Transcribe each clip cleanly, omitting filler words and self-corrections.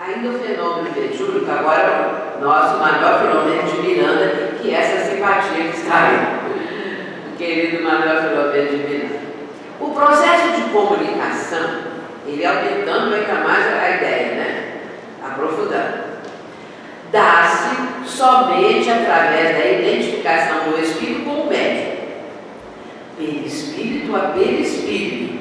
Ainda o fenômeno mediúnico, agora o nosso maior Filomeno de Miranda, que é essa simpatia que está aí, o querido Manuel Filomeno de Miranda. O processo de comunicação, ele aumentando ainda mais a ideia, né? Aprofundando. Dá-se somente através da identificação do espírito com o médium. Perispírito a perispírito.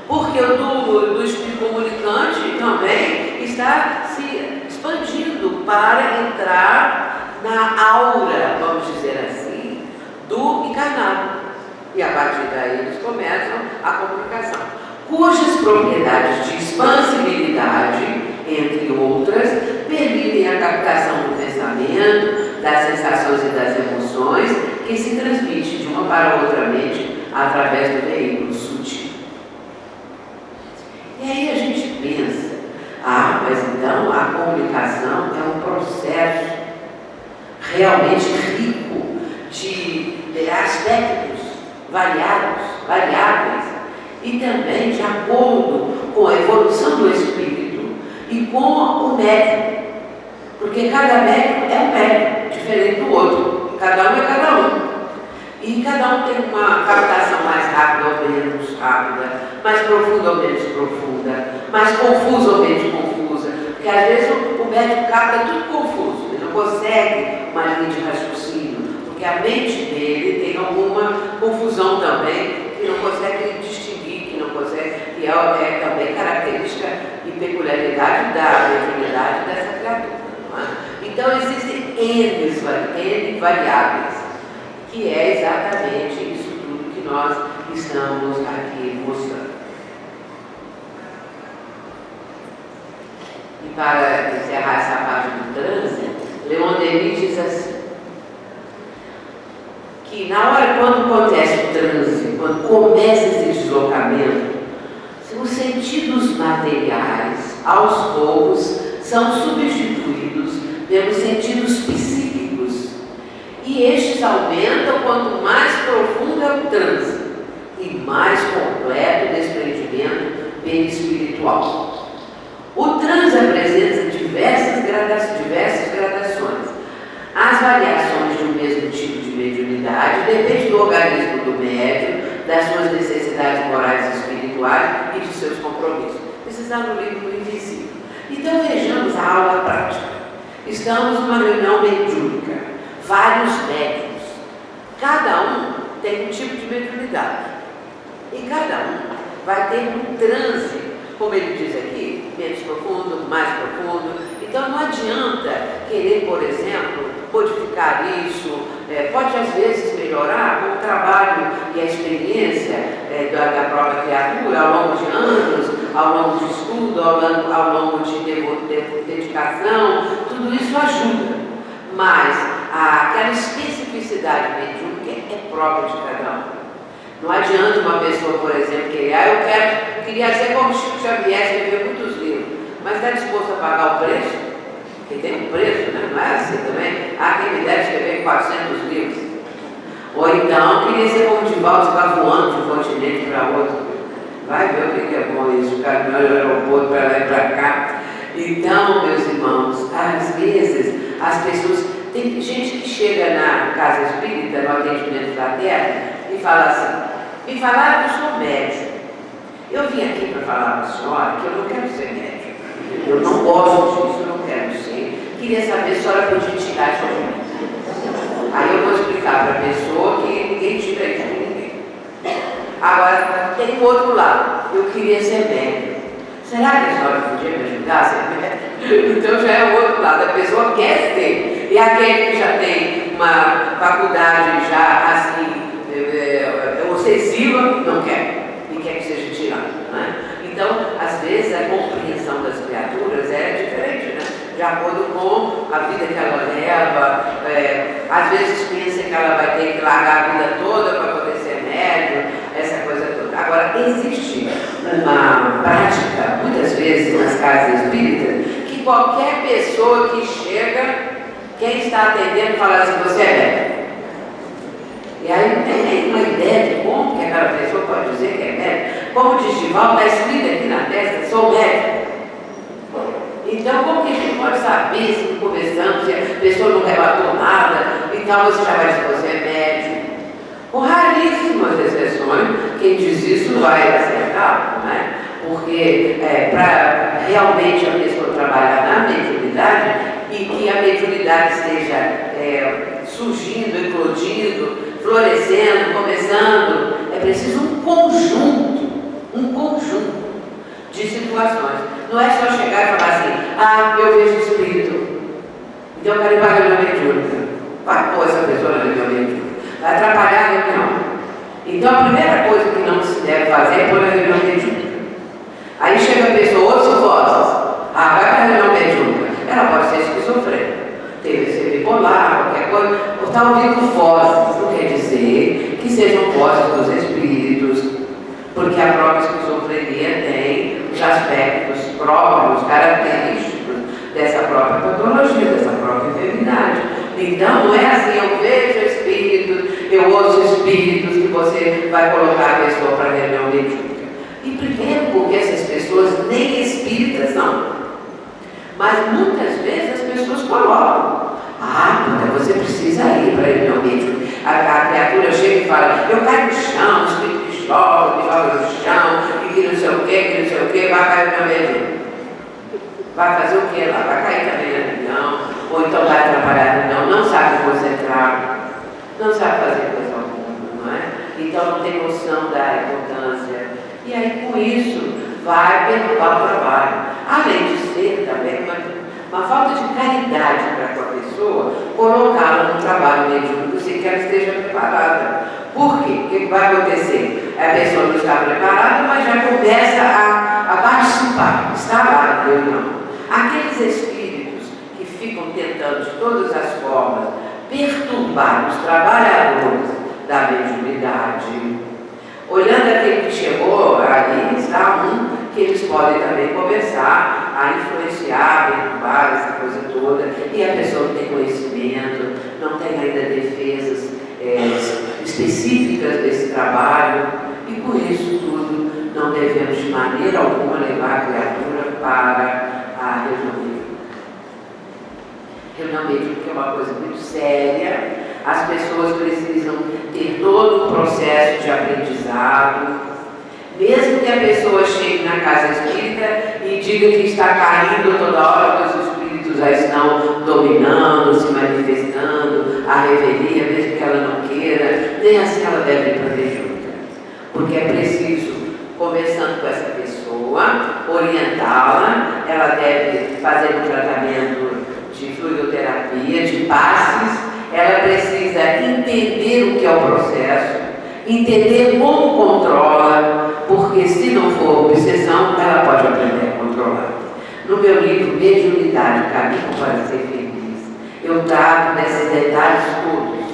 Porque o do espírito comunicante também está se expandindo para entrar na aura, vamos dizer assim, do encarnado. E a partir daí eles começam a comunicação, cujas propriedades de expansibilidade, entre outras, permitem a captação do pensamento, das sensações e das emoções, que se transmite de uma para outra mente através do veículo sutil. E aí a gente pensa, mas então a comunicação é um processo realmente rico de aspectos variáveis, e também de acordo com a evolução do espírito e com o médium, porque cada médium é um médium, diferente do outro, cada um é cada um, e cada um tem uma captação mais rápida ou menos rápida, mais profunda ou menos profunda, mais confusa ou menos confusa, porque às vezes o médium capta tudo confuso, ele não consegue uma linha de raciocínio, porque a mente dele tem alguma confusão também, que não consegue distinguir, que não consegue, que é também característica e peculiaridade da mediunidade dessa criatura. Não é? Então existem N variáveis, que é exatamente isso tudo que nós estamos aqui mostrando. E para encerrar essa parte do transe, Leon Denis diz assim, que na hora quando acontece o transe, quando começa esse deslocamento, os sentidos materiais, aos poucos, são substituídos pelos sentidos psíquicos, e estes aumentam quanto mais profundo é o transe e mais completo o desprendimento perispiritual. O transe apresenta diversas gradações. As variações de um mesmo tipo de mediunidade dependem do organismo do médium, das suas necessidades morais e espirituais e de seus compromissos. Isso está no livro do Invisível. Então vejamos a aula prática. Estamos numa reunião mediúnica, vários médiuns. Cada um tem um tipo de mediunidade. E cada um vai ter um transe, como ele diz aqui, menos profundo, mais profundo. Então não adianta querer, por exemplo, modificar isso, pode às vezes melhorar com o trabalho e a experiência da própria criatura ao longo de anos, ao longo de estudo, ao longo de dedicação, tudo isso ajuda. Mas aquela especificidade mediúnica é própria de cada um. Não adianta uma pessoa, por exemplo, querer, eu queria ser como Chico Xavier, escrever muitos livros, mas está disposto a pagar o preço? Porque tem um preço, né? Não é assim também? Quem me deve escrever 400 livros. Ou então, queria ser como Divaldo, ficar voando de um continente para outro. Vai ver o que é bom isso, ficar no aeroporto para lá e para cá. Então, meus irmãos, às vezes, as pessoas... Tem gente que chega na casa espírita, no atendimento fraterno, e fala assim, me falaram que eu sou médium. Eu vim aqui para falar para a senhora que eu não quero ser médium. Eu não gosto disso, eu não quero ser. Queria saber se a senhora podia tirar isso de mim. Aí eu vou explicar para a pessoa que ninguém tira isso de ninguém. Agora, tem o outro lado. Eu queria ser médium. Será que a senhora podia me ajudar a ser médium? Então já é o outro lado. A pessoa quer ser. E aquele que já tem uma faculdade já assim, obsessiva, não quer. E quer que seja tirado. Né? Então, às vezes, a compreensão das criaturas é diferente, né? De acordo com a vida que ela leva. Às vezes pensa que ela vai ter que largar a vida toda para poder ser médium, essa coisa toda. Agora, existe uma prática, muitas vezes nas casas espíritas, que qualquer pessoa que chega, quem está atendendo fala assim, você é médium. E aí não tem nenhuma ideia de como que aquela pessoa pode dizer que é médium. Como diz Divaldo, está escrito aqui na testa, sou médium. Então, como que a gente pode saber se conversando, se a pessoa não relatou nada, então você já vai dizer que você é médium? Com raríssimas exceções, quem diz isso vai acertar, né? Porque para realmente a pessoa trabalhar na mediunidade e que a mediunidade esteja surgindo, eclodindo, florescendo, começando, é preciso um conjunto de situações. Não é só chegar e falar assim, eu vejo espírito, então eu quero ir para a reunião mediúnica. Vai pôr essa pessoa na reunião mediúnica, vai atrapalhar a reunião. Então a primeira coisa que não se deve fazer é pôr na reunião mediúnica. Aí chega a pessoa, ouve vozes, vai para a reunião mediúnica. Ela pode ser esquizofrênica, teve ser bipolar, qualquer coisa, ou está ouvindo vozes, não quer dizer que sejam vozes dos espíritos, porque a própria esquizofrenia tem os aspectos próprios, característicos dessa própria patologia, dessa própria enfermidade. Então não é assim, eu vejo espíritos, eu ouço espíritos que você vai colocar a pessoa para a reunião mediúnica. E primeiro porque essas pessoas nem espíritas são, mas muitas vezes as pessoas colocam, porque você precisa ir para a reunião mediúnica. A criatura chega e fala, eu caio no chão, o espírito me joga no chão, e que não sei o que, vai cair no meu mediúnico. Vai fazer o que lá? Vai cair também na reunião, ou então vai atrapalhar a reunião, não sabe concentrar, não sabe fazer coisa alguma, não é? Então não tem noção da importância. E aí com isso vai perturbar o trabalho. Além de ser também uma falta de caridade para com a pessoa, colocá-la no trabalho mediúnico sem que ela esteja preparada. Por quê? O que vai acontecer? A pessoa não está preparada, mas já começa a participar, está lá na reunião. Aqueles espíritos que ficam tentando de todas as formas perturbar os trabalhadores da mediunidade, olhando aquele que chegou ali, está que eles podem também começar a influenciar, perturbar essa coisa toda, e a pessoa não tem conhecimento, não tem ainda defesas específicas desse trabalho, e por isso tudo não devemos de maneira alguma levar a criatura para a reunião mediúnica. Reunião mediúnica é uma coisa muito séria, as pessoas precisam ter todo um processo de aprendizado. Mesmo que a pessoa chegue na casa espírita e diga que está caindo toda hora, que os espíritos já estão dominando, se manifestando, a revelia, mesmo que ela não queira, nem assim ela deve ir para a mediúnica. Porque é preciso, conversando com essa pessoa, orientá-la, ela deve fazer um tratamento de fluidoterapia, de passes, ela precisa entender o que é o processo, entender como controla, porque se não for obsessão, ela pode aprender a controlar. No meu livro Mediunidade, Caminho para Ser Feliz, eu trato desses detalhes todos.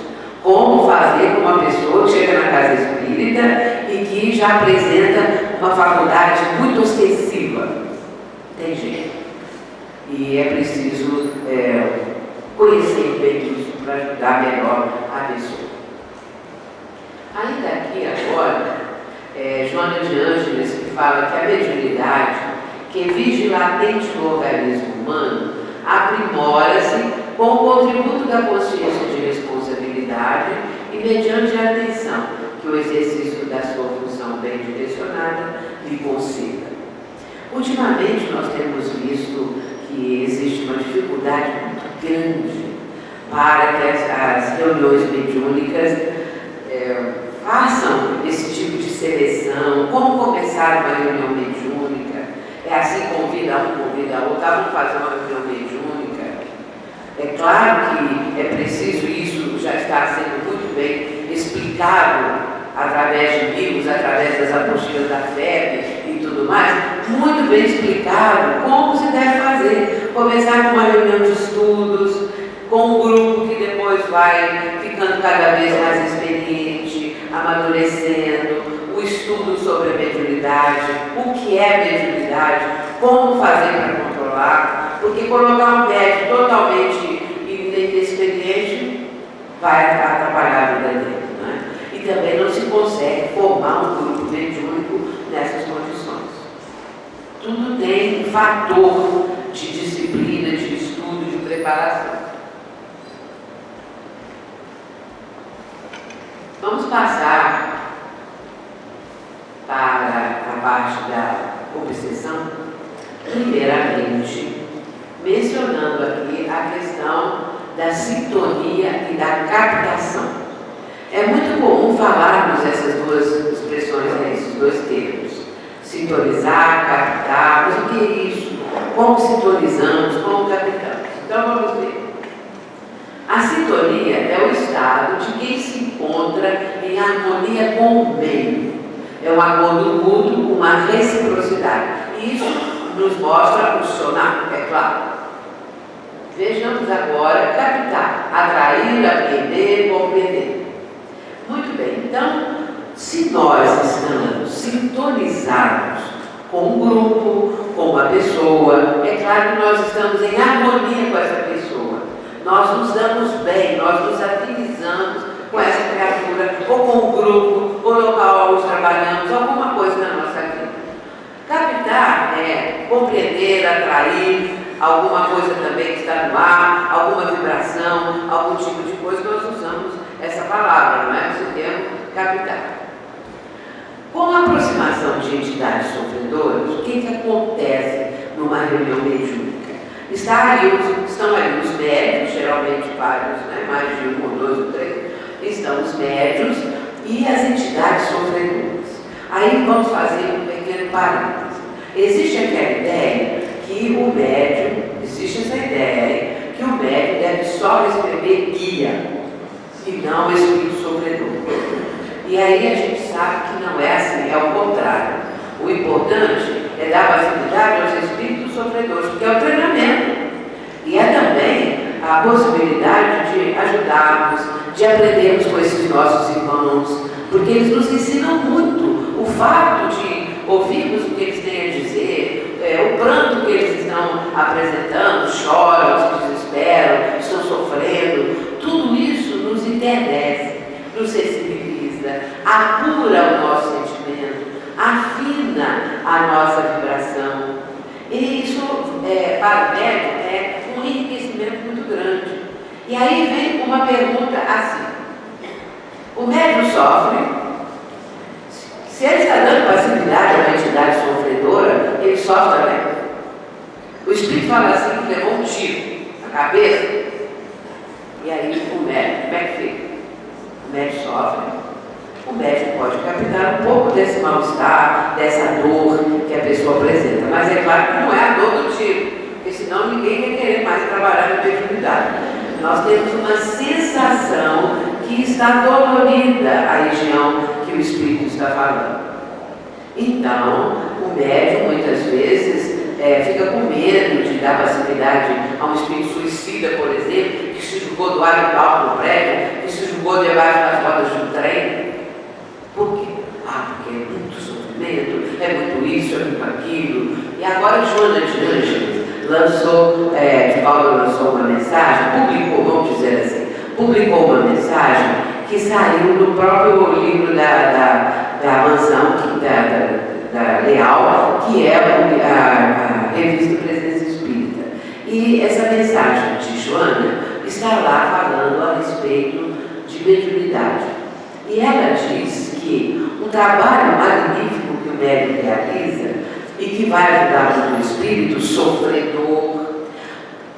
Como fazer com uma pessoa que chega na casa espírita e que já apresenta uma faculdade muito ostensiva. Tem jeito. E é preciso conhecer bem isso para ajudar melhor a pessoa. Ainda aqui agora, Joana de Ângeles, que fala que a mediunidade, que vige latente no organismo humano, aprimora-se com o contributo da consciência de responsabilidade e mediante a atenção que o exercício da sua função bem direcionada lhe conceda. Ultimamente nós temos visto que existe uma dificuldade muito grande para que as reuniões mediúnicas façam esse tipo de seleção, como começar uma reunião mediúnica, assim convida um, convida outro, vamos fazer uma reunião mediúnica. É claro que é preciso, isso já está sendo muito bem explicado através de livros, através das apostilas da FEB e tudo mais, muito bem explicado como se deve fazer. Começar com uma reunião de estudos, com um grupo que depois vai ficando cada vez mais experiente, amadurecendo, o estudo sobre a mediunidade, o que é mediunidade, como fazer para controlar, porque colocar um médico totalmente inexperiente vai atrapalhar a vida dele, né? E também não se consegue formar um grupo mediúnico nessas condições. Tudo tem um fator de separação. Vamos passar para a parte da obsessão, primeiramente mencionando aqui a questão da sintonia e da captação. É muito comum falarmos essas duas expressões, esses dois termos. Sintonizar, captar, mas o que é isso? Como sintonizamos, como captamos? Então vamos ver. A sintonia é o estado de quem se encontra em harmonia com o meio. É um acordo mútuo, uma reciprocidade. E isso nos mostra o sonar, é claro. Vejamos agora captar, atrair, apreender, compreender. Muito bem, então, se nós estamos sintonizados com um grupo, com uma pessoa, é claro que nós estamos em harmonia com essa pessoa. Nós nos damos bem, nós nos afinizamos com essa criatura, ou com o grupo, ou local onde trabalhamos, alguma coisa na nossa vida. Captar é compreender, atrair, alguma coisa também que está no ar, alguma vibração, algum tipo de coisa, nós usamos essa palavra, não é? Esse termo, captar. Com a aproximação de entidades sofredoras, o que acontece numa reunião mediúnica? Estão ali os médios, geralmente vários, né? Mais de um, ou dois, ou três, estão os médios e as entidades sofredoras. Aí vamos fazer um pequeno parênteses. Existe aquela ideia que o médium, existe essa ideia que o médium deve só receber guia e não o espírito sofredor. E aí a gente sabe que não é assim, é o contrário. O importante é dar facilidade aos espíritos sofredores, porque é o treinamento. E é também a possibilidade de ajudarmos, de aprendermos com esses nossos irmãos, porque eles nos ensinam muito. O fato de ouvirmos o que eles têm a dizer, o pranto que eles estão apresentando, choram, se desesperam, estão sofrendo, tudo isso nos enternece, nos sensibiliza, apura o nosso sentimento, afina a nossa vibração. E isso, para o médium, é um enriquecimento muito grande. E aí vem uma pergunta assim: o médium sofre? Se ele está dando passividade a uma entidade sofredora, ele sofre também. O espírito fala assim que levou um tiro na cabeça, e aí o médium, como é que fica? O médium sofre. O médium pode captar um pouco desse mal-estar, dessa dor que a pessoa apresenta, mas é claro que não é a dor do tiro, porque senão ninguém vai querer mais trabalhar na mediunidade. Nós temos uma sensação que está dolorida a região que o espírito está falando. Então, o médium muitas vezes fica com medo de dar facilidade a um espírito suicida, por exemplo, que se jogou do ar do alto do prédio, que se jogou debaixo das rodas de um trem. Por quê? Porque é muito sofrimento, é muito isso, é muito aquilo. E agora Joana de Ângeles lançou, de Paulo lançou uma mensagem, publicou, vamos dizer assim, publicou uma mensagem que saiu no próprio livro da Mansão, da Leal, que é a revista Presença Espírita. E essa mensagem de Joana está lá falando a respeito de mediunidade. E ela diz que um trabalho magnífico que o médium realiza e que vai ajudar muito o espírito sofredor,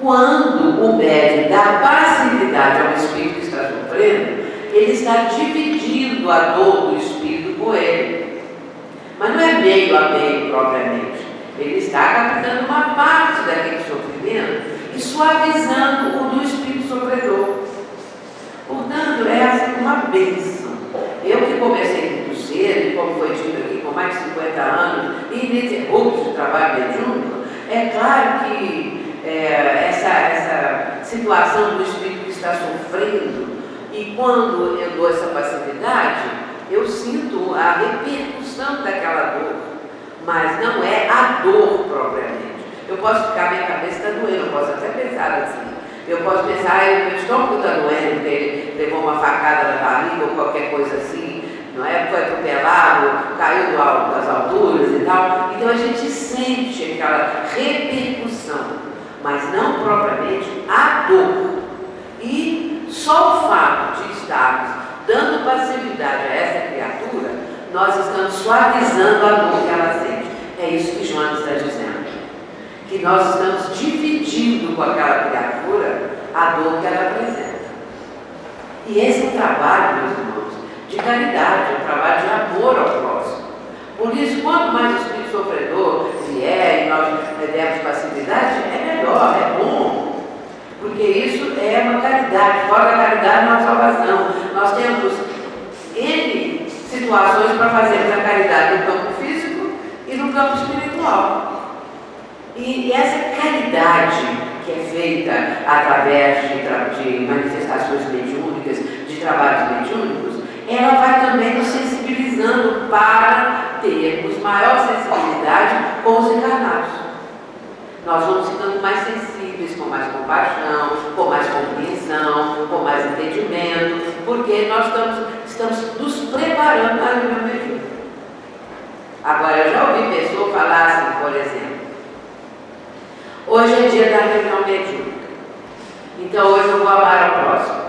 quando o médium dá passividade ao espírito que está sofrendo, ele está dividindo a dor do espírito com ele. Mas não é meio a meio propriamente. Ele está captando uma parte daquele sofrimento e suavizando o do espírito sofredor. Portanto, essa é uma bênção. Eu que comecei muito cedo, como foi dito aqui, com mais de 50 anos, ininterruptos de trabalho mediúnico, é claro que essa situação do espírito que está sofrendo, e quando eu dou essa passividade, eu sinto a repercussão daquela dor, mas não é a dor propriamente. Eu posso ficar, minha cabeça está doendo, eu posso até pensar assim. Eu posso pensar, meu estômago está doendo, porque ele levou uma facada na barriga ou qualquer coisa assim, não é? Foi atropelado, caiu das alturas e tal. Então a gente sente aquela repercussão. mas não propriamente a dor. E só o fato de estarmos dando passividade a essa criatura, nós estamos suavizando a dor que ela sente. É isso que João está dizendo. Que nós estamos dividindo com aquela criatura a dor que ela apresenta. E esse é um trabalho, meus irmãos, de caridade, um trabalho de amor ao próximo. Por isso, quanto mais o espírito sofredor vier e nós dermos passividade, é melhor, é bom. Porque isso é uma caridade. Fora da caridade não há salvação. Nós temos N situações para fazermos a caridade no campo físico e no campo espiritual. E essa caridade que é feita através de manifestações mediúnicas, de trabalhos mediúnicos, ela vai também nos sensibilizando para termos maior sensibilidade com os encarnados. Nós vamos ficando mais sensíveis, com mais compaixão, com mais compreensão, com mais entendimento, porque nós estamos nos preparando para a reunião mediúnica. Agora, eu já ouvi pessoa falar assim, por exemplo, hoje é dia da reunião mediúnica, então hoje eu vou amar ao próximo.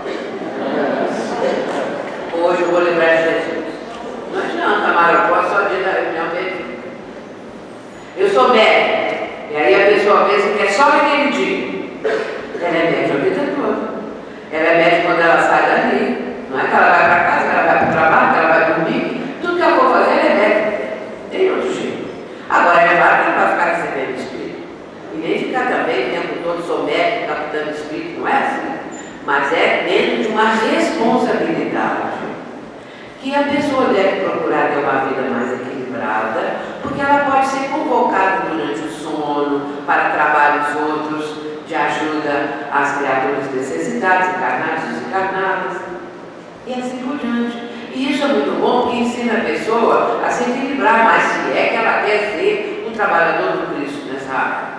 Hoje eu vou lembrar de Jesus. Não adianta amar ao próximo só dia da reunião mediúnica. Eu sou médico, e aí a pessoa pensa que é só naquele dia. Ela é médica a vida toda. Ela é médica quando ela sai dali. Não é que ela vai para casa, que ela vai para o trabalho, que ela vai dormir. Tudo que ela for fazer, ela é médica. Tem outro jeito. Agora, é claro que ela vai ficar recebendo espírito. E nem ficar também o tempo todo, sou médico, captando espírito, não é assim. Mas é dentro de uma responsabilidade que a pessoa deve procurar ter uma vida mais equilibrada, porque ela pode ser convocada durante o sono para trabalhos outros de ajuda às criaturas necessitadas, encarnadas e desencarnadas, e assim por diante. E isso é muito bom, porque ensina a pessoa a se equilibrar, mas se é que ela quer ser um trabalhador do Cristo nessa área.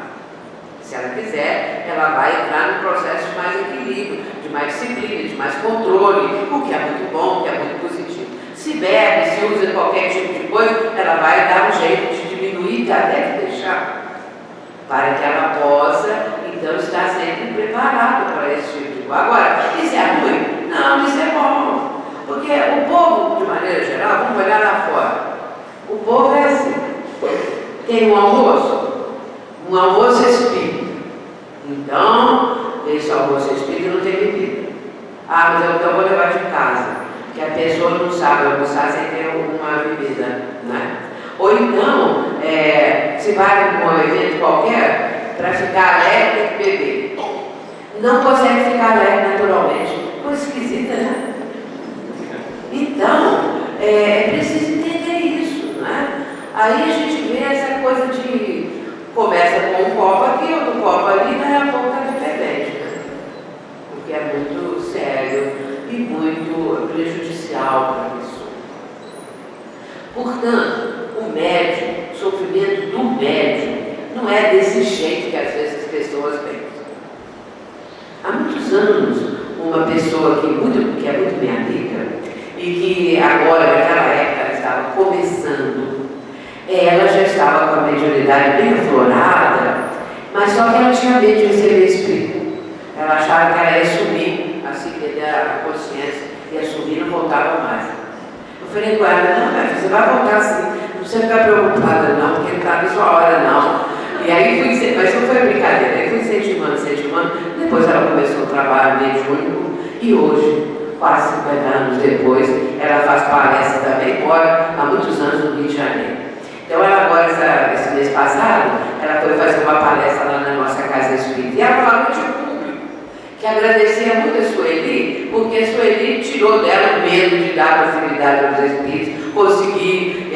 Se ela quiser, ela vai entrar num processo de mais equilíbrio, de mais disciplina, de mais controle, o que é muito bom, o que é muito positivo. Se bebe, se usa qualquer tipo de coisa, ela vai dar um jeito de diminuir, até de deixar, para que ela possa, então, estar sempre preparada para esse tipo de coisa. Agora, isso é ruim? Não, isso é bom. Porque o povo, de maneira geral, vamos olhar lá fora. O povo é assim. Tem um almoço espírita. Então, esse almoço espírita não tem bebida. Ah, mas eu vou levar de casa. Que a pessoa não sabe almoçar sem ter uma bebida, né? Ou então, se vai para um evento qualquer, para ficar alegre tem que beber. Não consegue ficar alegre naturalmente. Coisa esquisita, né? Então, é preciso entender isso, né? Aí a gente vê essa coisa de começa com um copo aqui, outro copo ali, daí a pouco está dependente, né? O que é muito sério e muito prejudicial para a pessoa. Portanto, o sofrimento do médium, não é desse jeito que às vezes as pessoas pensam. Há muitos anos, uma pessoa que é muito minha amiga, e que agora, naquela época, ela estava começando, ela já estava com a mediunidade bem aflorada, mas só que ela tinha medo de receber espírito. Ela achava que ela ia sumir, assim que a consciência ia sumir e não voltava mais. Eu falei com ela, não, minha filha, você vai voltar assim, não precisa ficar preocupada não, porque não está na sua hora não. E aí mas não foi brincadeira, aí fui incentivando, depois ela começou o trabalho mediúnico e hoje, quase 50 anos depois, ela faz palestra também, mora há muitos anos no Rio de Janeiro. Então ela agora, esse mês passado, ela foi fazer uma palestra lá na nossa casa espírita. E ela falou de público, que agradecia muito a Sueli, porque a Sueli tirou dela o medo de dar facilidade aos espíritos, conseguir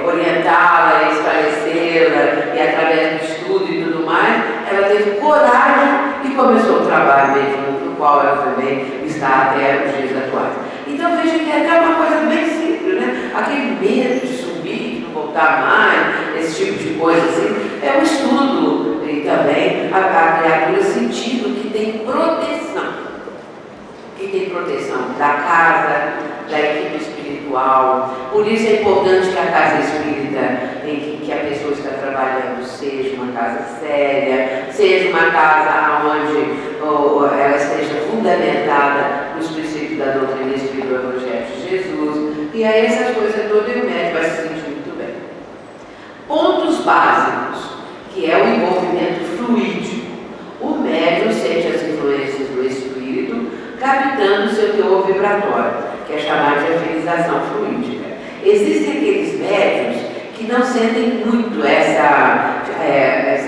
orientá-la, esclarecê-la, e através do estudo e tudo mais, ela teve coragem e começou o trabalho mediúnico, no qual ela também está até os dias atuais. Então veja que é até uma coisa bem simples, né? Aquele medo de subir, de não voltar mais, esse tipo de coisa assim, é um estudo e também a criatura sentindo que tem proteção da casa, da equipe espiritual. Por isso é importante que a casa espírita em que a pessoa está trabalhando seja uma casa séria, seja uma casa onde ela esteja fundamentada nos princípios da doutrina espírita do Evangelho de Jesus. E aí essas coisas todas e o médico vai se sentir muito bem. Pontos básicos, que é o envolvimento fluídico. O médium sente as influências do espírito, captando seu teor vibratório, que é chamado de afinização fluídica. Existem aqueles médiuns que não sentem muito essa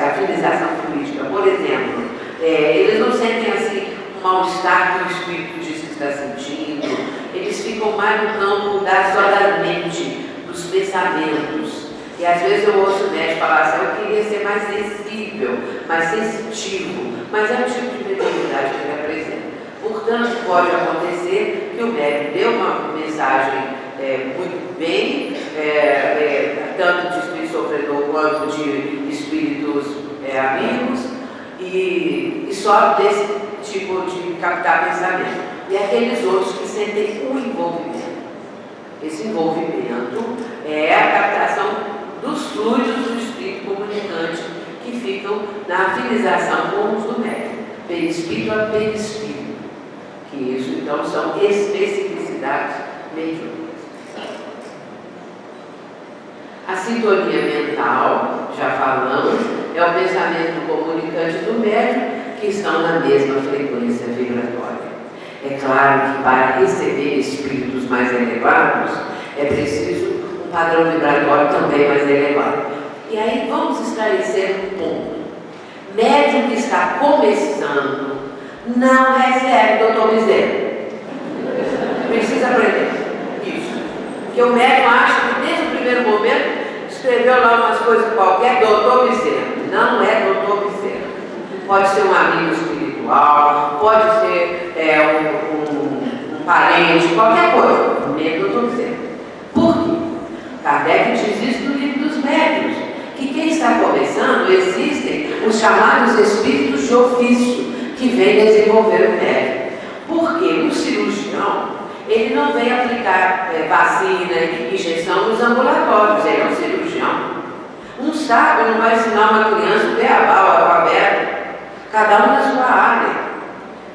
afinização fluídica. Por exemplo, eles não sentem assim um mal-estar que o espírito diz que está sentindo. Eles ficam mais no campo só da mente, dos pensamentos. E às vezes eu ouço o médico falar assim: eu queria ser mais sensível, mais sensitivo, mas é um tipo de mediunidade que ele apresenta. Portanto, pode acontecer que o médico dê uma mensagem muito bem, tanto de espírito sofredor quanto de espíritos amigos, e só desse tipo de captar pensamento. E aqueles outros que sentem um envolvimento. Esse envolvimento é a captação dos fluidos do espírito comunicante que ficam na afinização com os do médium, perispírito a perispírito. Que isso, então, são especificidades mediúnicas. A sintonia mental, já falamos, é o pensamento comunicante do médium que estão na mesma frequência vibratória. É claro que para receber espíritos mais elevados é preciso um padrão vibratório também mais elevado. E aí vamos esclarecer um ponto. Médium que está começando não recebe doutor Bezerra. Precisa aprender isso. Porque o médium acha que desde o primeiro momento escreveu lá umas coisas qualquer, doutor Bezerra. Não é doutor Bezerra. Pode ser um amigo espiritual, pode ser um parente, qualquer coisa. Menos doutor Bezerra. Por quê? Kardec diz isso no livro dos médiuns, que quem está começando, existem os chamados espíritos de ofício, que vêm desenvolver o médium. Porque o cirurgião, ele não vem aplicar vacina e injeção nos ambulatórios, ele é um cirurgião. Um sábio não vai ensinar uma criança o beabá, o alfabeto, cada um na sua área.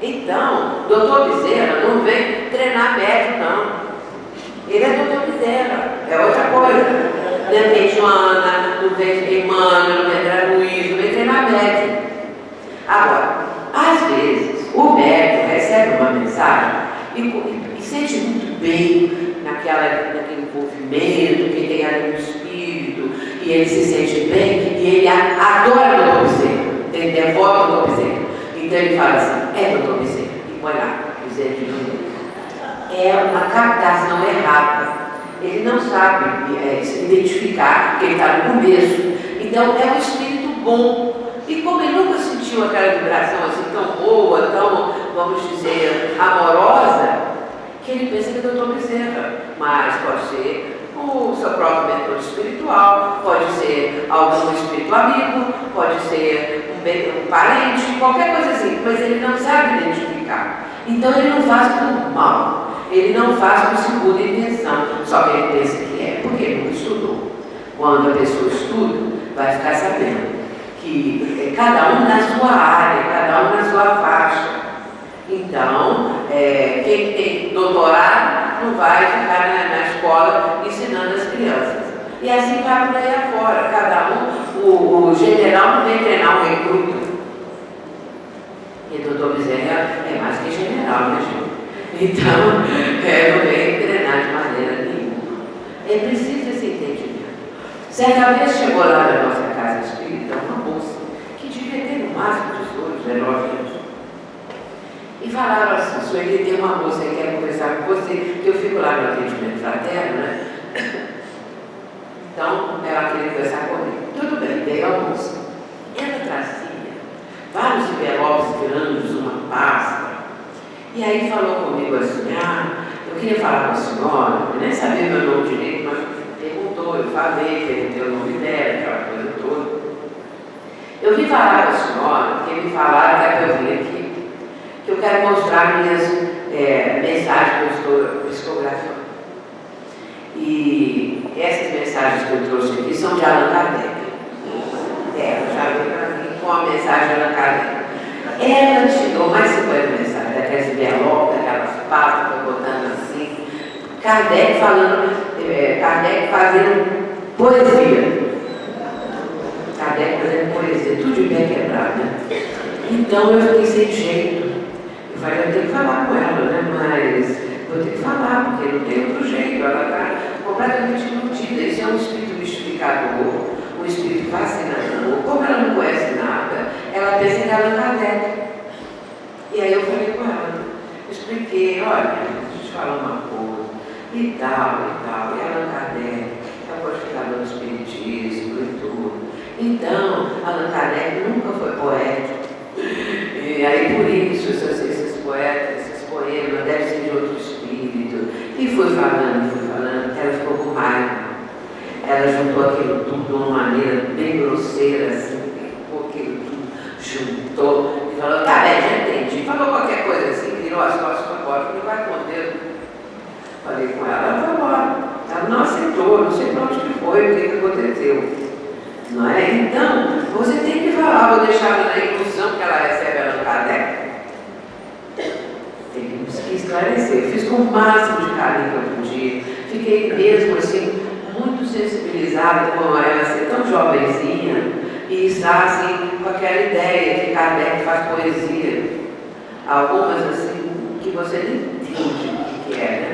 Então, doutor Bezerra não vem treinar médico, não. Ele é doutor Bezerra, é outra coisa. Não vem Joana, não vem Emmanuel, não vem André Luiz, não vem treinar médico. Agora, às vezes, o médico recebe uma mensagem e sente muito bem naquele envolvimento que tem ali no espírito, e ele se sente bem, e ele adora o doutor Bezerra, ele devota o doutor Bezerra. Então ele fala assim: é doutor Bezerra, e põe lá, Bezerra de novo. É uma captação errada. Ele não sabe identificar que ele está no começo. Então é um espírito bom. E como ele nunca sentiu aquela vibração assim tão boa, tão, vamos dizer, amorosa, que ele pensa que é doutor Bezerra. Mas pode ser o seu próprio mentor espiritual, pode ser algum espírito amigo, pode ser um parente, qualquer coisa assim. Mas ele não sabe identificar. Então ele não faz por mal. Ele não faz com segunda intenção, só que ele pensa que é, porque ele nunca estudou. Quando a pessoa estuda, vai ficar sabendo que cada um na sua área, cada um na sua faixa. Então, quem tem doutorado não vai ficar na escola ensinando as crianças. E assim vai por aí afora, cada um, o general não vem treinar um recruta. E o doutor Bezerra é mais que general, né, gente? Então, não vem treinar de maneira nenhuma. É preciso esse entendimento. Certa vez chegou lá na nossa casa espírita uma moça que devia ter no máximo 18, 19 anos. E falaram assim: Sueli, tem uma moça que quer conversar com você, que eu fico lá no atendimento fraterno, né? Então, ela queria conversar comigo. Tudo bem, veio a moça. Ela trazia vários envelopes grandes, uma pasta. E aí falou comigo assim: eu queria falar com a senhora, eu nem sabia meu nome direito, mas perguntou, eu falei, perguntei o nome dela, aquela coisa toda. Eu vim falar com a senhora, porque me falaram que é para eu vir aqui, que eu quero mostrar minhas mensagens que eu estou psicografando. E essas mensagens que eu trouxe aqui são de Allan Kardec. com a mensagem de Allan Kardec. Ela tirou mais 50 mensagens, daquelas envelopes, daquelas pastas, botando assim. Kardec fazendo poesia. Kardec fazendo poesia, tudo de pé quebrado. Então eu fiquei sem jeito. Eu falei, eu tenho que falar com ela, né? Mas eu tenho que falar, porque não tem outro jeito. Ela está completamente iludida. Isso é um espírito mistificador, um espírito fascinador. Como ela não conhece nada, ela pensa em Allan Kardec. E aí eu falei com ela, expliquei, olha, deixa eu te falar uma coisa, e tal. E Allan Kardec é o codificador do espiritismo e tudo. Então, Allan Kardec nunca foi poeta. E aí por isso esses poetas, esses poemas devem ser de outro espírito. E fui falando, ela ficou com raiva. Ela juntou aquilo tudo de uma maneira bem grosseira, assim, pegou aquilo tudo, juntou e falou, tá bem, já entendi. Falou qualquer coisa assim, virou as costas e foi embora. Falei, vai com Deus. Falei com ela foi embora. Ela não aceitou, não sei para onde que foi, o que aconteceu. Não é? Então, você tem que falar, vou deixar ela na ilusão que ela recebe Allan Kardec. Tem que esclarecer. Eu fiz com o máximo de carinho que eu podia. Fiquei mesmo assim, muito sensibilizada com ela ser tão jovenzinha e estar assim com aquela ideia que Kardec faz poesia. Algumas assim que você nem entende o que é, né?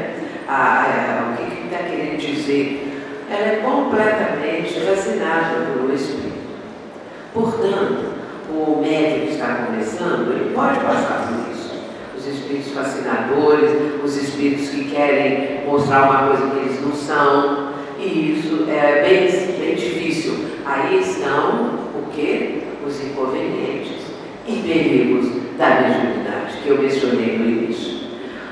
O que está querendo dizer. Ela é completamente fascinada pelo espírito. Portanto, o médium que está começando, ele pode passar por isso. Os espíritos fascinadores, os espíritos que querem mostrar uma coisa que eles não são, e isso é bem difícil. Aí estão o quê? Os inconvenientes e perigos da mediunidade, que eu mencionei no início.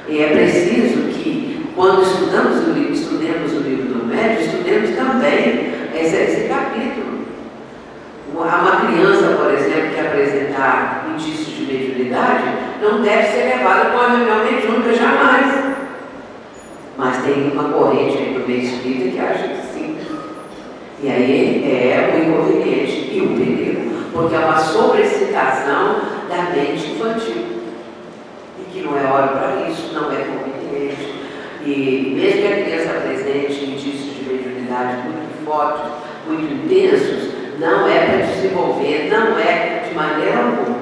E é preciso que, quando estudemos o livro do médium, estudemos também esse capítulo. Uma criança, por exemplo, que apresentar indícios de mediunidade, não deve ser levada para uma reunião mediúnica jamais. Mas tem uma corrente aí do meio espírita que acha que sim. E aí é o inconveniente e o perigo, porque é uma sobreexcitação da mente infantil. E que não é hora para isso, não é conveniente. E mesmo que a criança apresente indícios de mediunidade muito fortes, muito intensos, não é para desenvolver, não é de maneira alguma.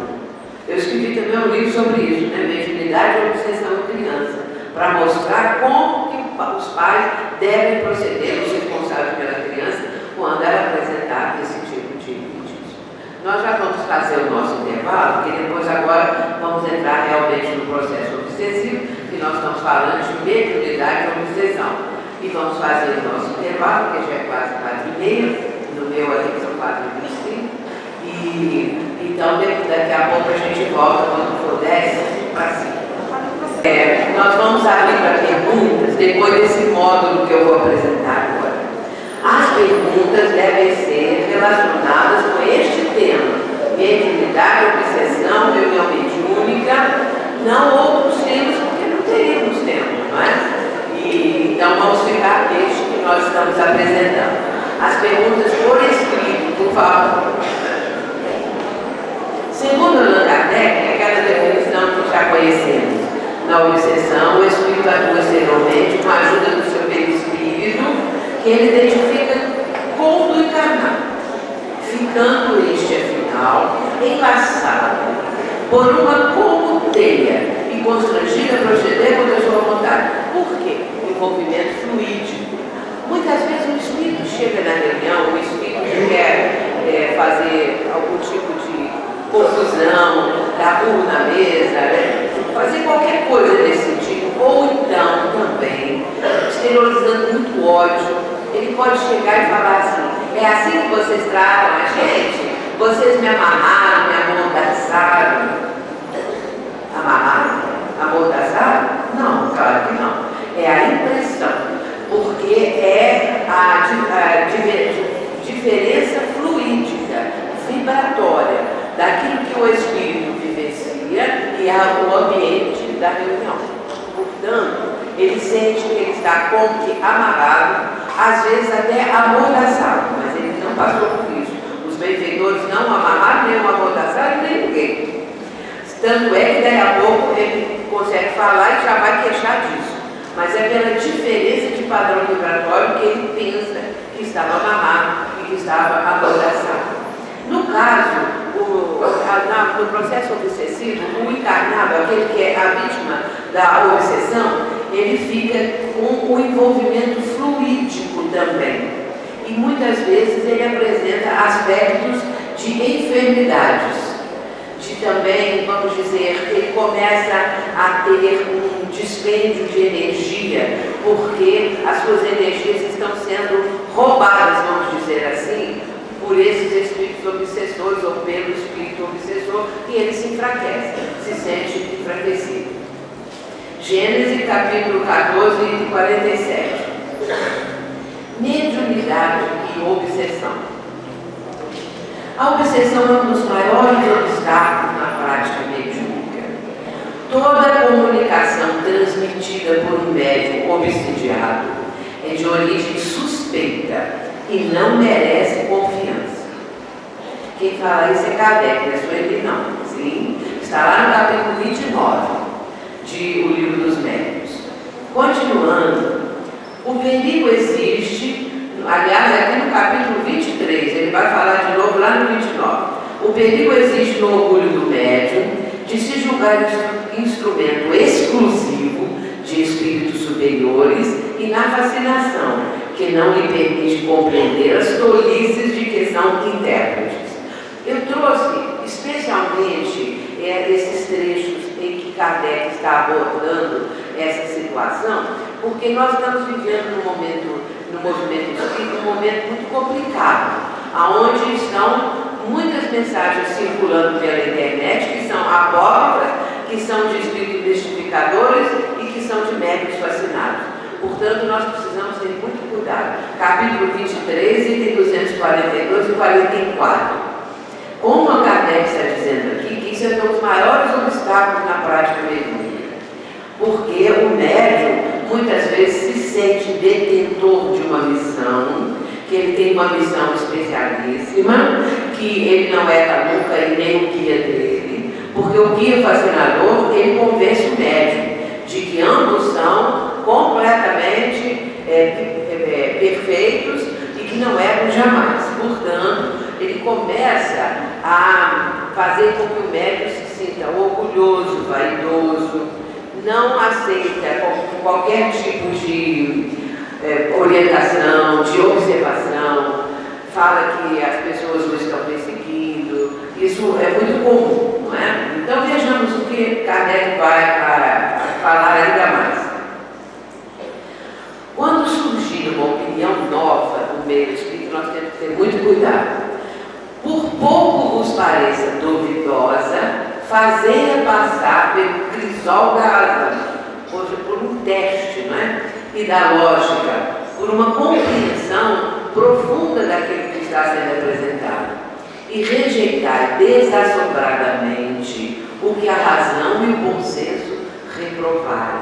Eu escrevi também um livro sobre isso, né? Mediunidade e obsessão em criança, para mostrar como que os pais devem proceder, os responsáveis pela criança, quando ela apresentar esse tipo de indício. Nós já vamos fazer o nosso intervalo, porque depois agora vamos entrar realmente no processo obsessivo, que nós estamos falando de mediunidade e obsessão. E vamos fazer o nosso intervalo, que já é quase 4h30, no meu aqui são 4h25, e então daqui a pouco a gente volta quando for 10 para 5. Nós vamos abrir para perguntas depois desse módulo que eu vou apresentar agora. As perguntas devem ser relacionadas com este tema: mediunidade, obsessão, reunião mediúnica, não outros temas, porque não teríamos tempo, não é? Então vamos ficar neste que nós estamos apresentando. As perguntas por escrito, por favor. Segundo Allan Kardec, aquela definição que já conhecemos, na obsessão, o espírito atua exteriormente com a ajuda do seu perispírito, que ele identifica com o encarnado, ficando este, afinal, enlaçado por uma como teia e constrangido a proceder contra a sua vontade. Por quê? O envolvimento fluídico. Muitas vezes o espírito chega na reunião, o espírito que quer fazer algum tipo de confusão, dar burro na mesa, né? Fazer qualquer coisa desse sentido, ou então também, exteriorizando muito ódio, ele pode chegar e falar assim: é assim que vocês tratam a gente? Vocês me amarraram, me amordaçaram. Amarraram? Amordaçaram? Não, claro que não. É a impressão. Porque é a diferença fluídica, vibratória, daquilo que o espírito vivencia e o ambiente da reunião. Portanto, ele sente que ele está como que amarrado, às vezes até amordaçado, mas ele não passou por isso. Os benfeitores não amarraram nem o amordaçaram. ninguém. Tanto é que daí a pouco ele consegue falar e já vai queixar disso. Mas é pela diferença de padrão vibratório que ele pensa que estava amarrado e que estava amordaçado. No caso, no processo obsessivo, o encarnado, aquele que é a vítima da obsessão, ele fica com o envolvimento fluídico também. E muitas vezes ele apresenta aspectos de enfermidades. De também, vamos dizer, ele começa a ter um dispêndio de energia, porque as suas energias estão sendo roubadas, vamos dizer assim, por esses espíritos obsessores ou pelo espírito obsessor, e ele se enfraquece, se sente enfraquecido. Gênesis capítulo 14, 47. Mediunidade e obsessão. A obsessão é um dos maiores obstáculos na prática mediúnica. Toda comunicação transmitida por um médium obsidiado é de origem suspeita e não merece confiança. Quem fala isso é Kardec, não é só ele não. Sim, está lá no capítulo 29 de O Livro dos Médiuns. Continuando, o perigo existe, aliás, aqui no capítulo 23, ele vai falar de novo lá no 29. O perigo existe no orgulho do médium de se julgar instrumento exclusivo de espíritos superiores e na fascinação, que não lhe permite compreender as tolices de que são intérpretes. Eu trouxe especialmente esses trechos em que Kardec está abordando essa situação, porque nós estamos vivendo no movimento espírita, um momento muito complicado, onde estão muitas mensagens circulando pela internet, que são apócrifas, que são de espíritos mistificadores e que são de médiuns fascinados. Portanto, nós precisamos ter muito cuidado. Capítulo 23, item 242 e 44. Como a Kardec está dizendo aqui, que isso é um dos maiores obstáculos na prática mediúnica. Porque o médium, muitas vezes, se sente detentor de uma missão, que ele tem uma missão especialíssima, que ele não é taluca e nem o guia dele, porque o guia fascinador, ele convence o médium de que ambos são completamente perfeitos e que não erram jamais. Portanto, ele começa a fazer com que o médium se sinta orgulhoso, vaidoso, não aceita qualquer tipo de orientação, de observação, fala que as pessoas o estão perseguindo. Isso é muito comum, não é? Então vejamos o que Kardec vai falar ainda mais. Quando surgir uma opinião nova no meio espírita, nós temos que ter muito cuidado. Por pouco vos pareça duvidosa, fazei-a passar pelo crisol da razão, ou seja, por um teste, não é? E da lógica, por uma compreensão profunda daquilo que está sendo apresentado. E rejeitar desassomradamente o que a razão e o bom senso reprovarem.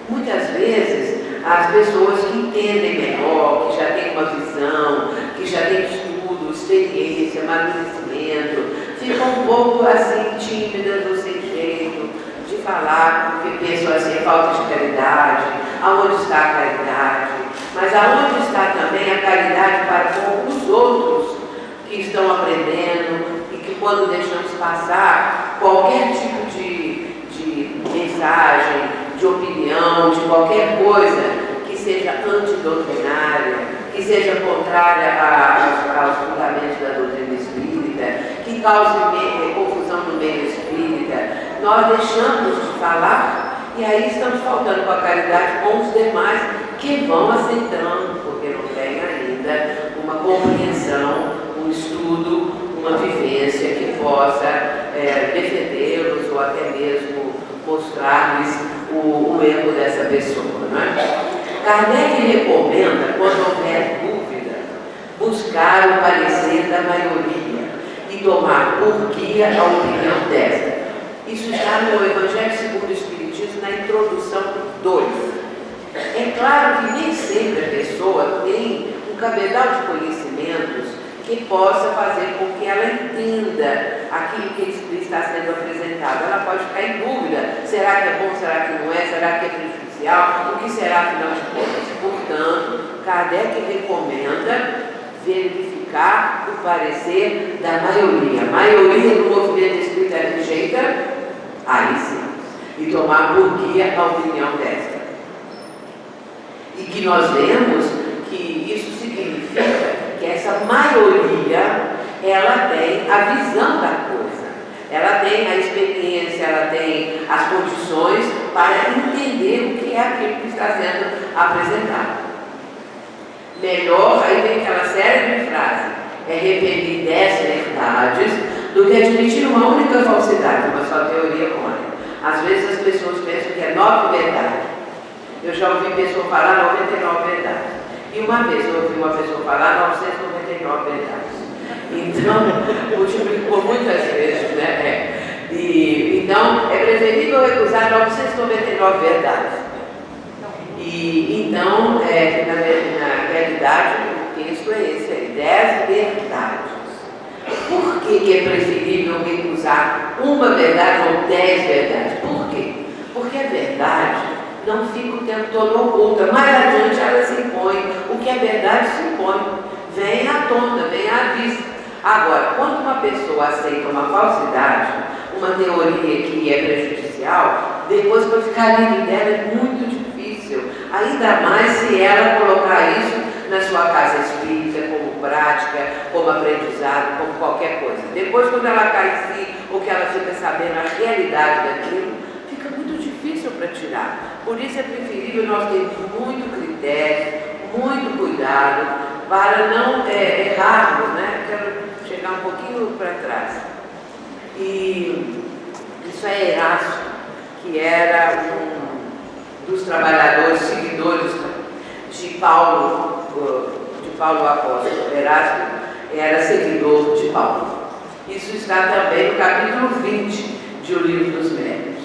Muitas vezes, as pessoas que entendem melhor, que já têm uma visão, que já têm estudo, experiência, amadurecimento, ficam um pouco assim tímidas ou sem jeito de falar, porque pensam assim, é falta de caridade, aonde está a caridade, mas aonde está também a caridade para com os outros que estão aprendendo e que quando deixamos passar qualquer tipo de mensagem, de opinião, de qualquer coisa que seja antidoutrinária, que seja contrária aos fundamentos da doutrina espírita, que cause confusão no meio espírita, nós deixamos de falar e aí estamos faltando com a caridade com os demais que vão aceitando, porque não tem ainda uma compreensão, um estudo, uma vivência que possa defendê-los ou até mesmo mostrar-lhes o erro dessa pessoa, não é? Kardec recomenda, quando houver dúvida, buscar o parecer da maioria e tomar por guia a opinião desta. Isso está no Evangelho segundo o Espiritismo, na introdução 2. É claro que nem sempre a pessoa tem um cabedal de conhecimentos que possa fazer com que ela entenda aquilo que está sendo apresentado. Ela pode ficar em dúvida: será que é bom, será que não é, será que é prejudicial, o que será afinal de contas? Portanto, Kardec recomenda verificar o parecer da maioria. A maioria do movimento espírita rejeita, aí sim, e tomar por guia a opinião desta. E que nós vemos que isso significa que essa maioria, ela tem a visão da coisa, ela tem a experiência, ela tem as condições para entender o que é aquilo que está sendo apresentado. Melhor, aí vem aquela célebre frase: é repetir 10 verdades do que admitir uma única falsidade, uma só teoria errônea. Às vezes as pessoas pensam que é 9 verdades. Eu já ouvi pessoa falar 99 verdades. E uma vez eu ouvi uma pessoa falar 999 verdades. Então, multiplicou muitas vezes, né? Então, é preferível recusar 999 verdades. E então, na realidade, o texto é esse aí, 10 verdades. Por que é preferível recusar uma verdade ou 10 verdades? Por quê? Porque a verdade não fica o tempo todo oculta. Mais adiante ela se impõe. O que é verdade se impõe. Vem à tona, vem à vista. Agora, quando uma pessoa aceita uma falsidade, uma teoria que é prejudicial, depois para ficar livre dela é muito difícil. Ainda mais se ela colocar isso na sua casa espírita, como prática, como aprendizado, como qualquer coisa. Depois, quando ela cai em si, ou que ela fica sabendo a realidade daquilo, fica muito difícil para tirar. Por isso é preferível nós termos muito critério, muito cuidado, para não errarmos, né? Quero chegar um pouquinho para trás. E isso é Erasto, que era um dos trabalhadores, seguidores de Paulo Apóstolo. Erasto era seguidor de Paulo. Isso está também no capítulo 20 de O Livro dos Médiuns.